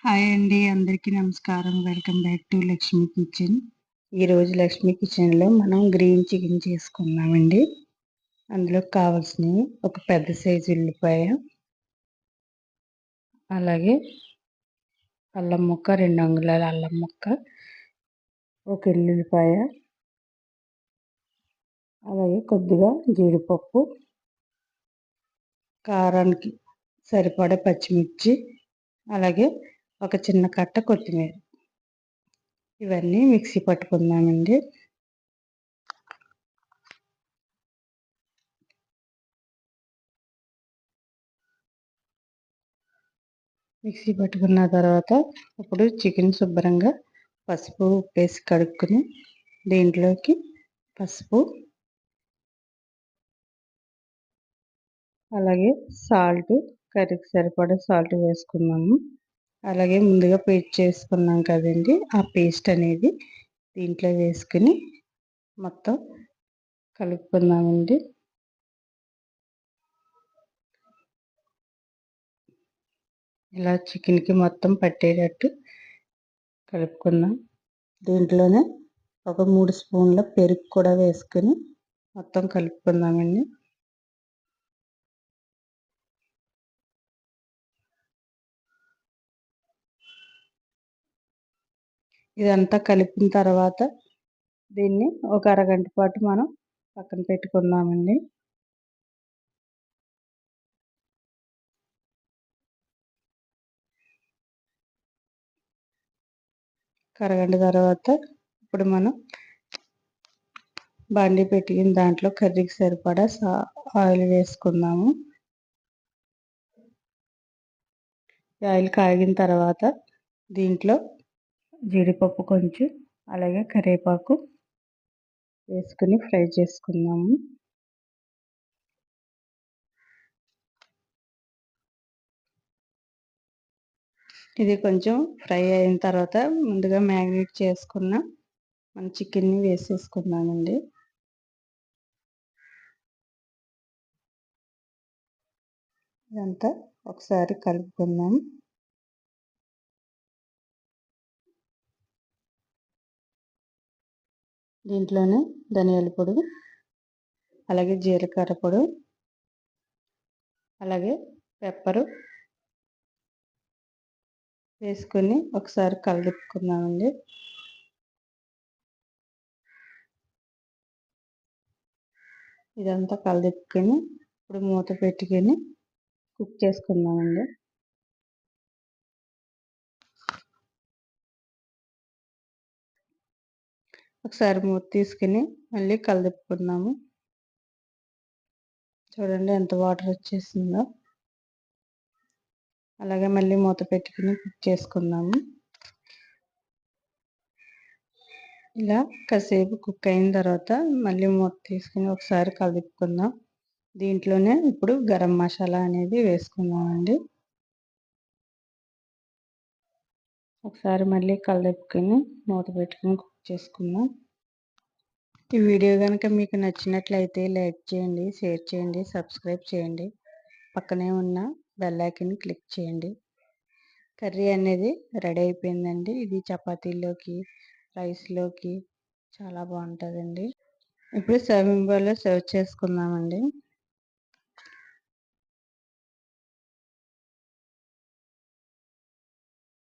Hi అండి. అందరికీ నమస్కారం. Welcome back to Lakshmi kitchen. ఈరోజు లక్ష్మీ కిచెన్‌లో మనం గ్రీన్ చికెన్ చేసుకుందామండి. అందులో కావాల్సినవి ఒక పెద్ద సైజు ఉల్లిపాయ, అలాగే అల్లం ముక్క, 2 అంగుళాల అల్లం ముక్క, ఒక ఎల్లుల్లిపాయ, అలాగే కొద్దిగా జీడిపప్పు, కారానికి సరిపడా పచ్చిమిర్చి, అలాగే ఒక చిన్న కట్ట కొత్తిమీర. ఇవన్నీ మిక్సీ పట్టుకుందామండి. మిక్సీ పట్టుకున్న తర్వాత ఇప్పుడు చికెన్ శుభ్రంగా పసుపు, ఉప్పు వేసి కడుక్కుని దీంట్లోకి పసుపు, అలాగే సాల్ట్, కర్రీకి సరిపడా సాల్ట్ వేసుకున్నాము. అలాగే ముందుగా పేస్ట్ చేసుకున్నాం కదండి, ఆ పేస్ట్ అనేది దీంట్లో వేసుకుని మొత్తం కలుపుకుందామండి. ఇలా చికెన్కి మొత్తం పట్టేటట్టు కలుపుకుందాం. దీంట్లోనే ఒక 3 స్పూన్ల పెరుగు కూడా వేసుకుని మొత్తం కలుపుకుందామండి. ఇదంతా కలిపిన తర్వాత దీన్ని ఒక అరగంట పాటు మనం పక్కన పెట్టుకుందామండి. అరగంట తర్వాత ఇప్పుడు మనం బాండీ పెట్టుకుని దాంట్లో కర్రీకి సరిపడా ఆయిల్ వేసుకుందాము. ఆయిల్ కాగిన తర్వాత దీంట్లో జీడిపప్పు కొంచెం, అలాగే కరివేపాకు వేసుకుని ఫ్రై చేసుకుందాము. ఇది కొంచెం ఫ్రై అయిన తర్వాత ముందుగా మ్యారినేట్ చేసుకున్న మన చికెన్ని వేసేసుకుందామండి. ఇదంతా ఒకసారి కలుపుకుందాం. దీంట్లోనే ధనియాల పొడి, అలాగే జీలకర్ర పొడి, అలాగే పెప్పరు వేసుకొని ఒకసారి కలుపుకుందామండి. ఇదంతా కలుపుకొని ఇప్పుడు మూత పెట్టుకొని కుక్ చేసుకుందామండి. ఒకసారి మూత తీసుకుని మళ్ళీ కలుపుకుందాము. చూడండి ఎంత వాటర్ వచ్చేసిందో. అలాగే మళ్ళీ మూత పెట్టుకుని కుక్ చేసుకుందాము. ఇలా కాసేపు కుక్ అయిన తర్వాత మళ్ళీ మూత తీసుకుని ఒకసారి కలుపుకుందాం. దీంట్లోనే ఇప్పుడు గరం మసాలా అనేది వేసుకుందామండి. ఒకసారి మళ్ళీ కలుపుకొని మూత పెట్టుకుని కుక్ చేసుకుందాం. ఈ వీడియో కనుక మీకు నచ్చినట్లయితే లైక్ చేయండి, షేర్ చేయండి, సబ్స్క్రైబ్ చేయండి. పక్కనే ఉన్న బెల్ ఐకాన్ని క్లిక్ చేయండి. కర్రీ అనేది రెడీ అయిపోయిందండి. ఇది చపాతీలోకి, రైస్లోకి చాలా బాగుంటుందండి. ఇప్పుడు సర్వింగ్ బౌల్లో సర్వ్ చేసుకుందామండి.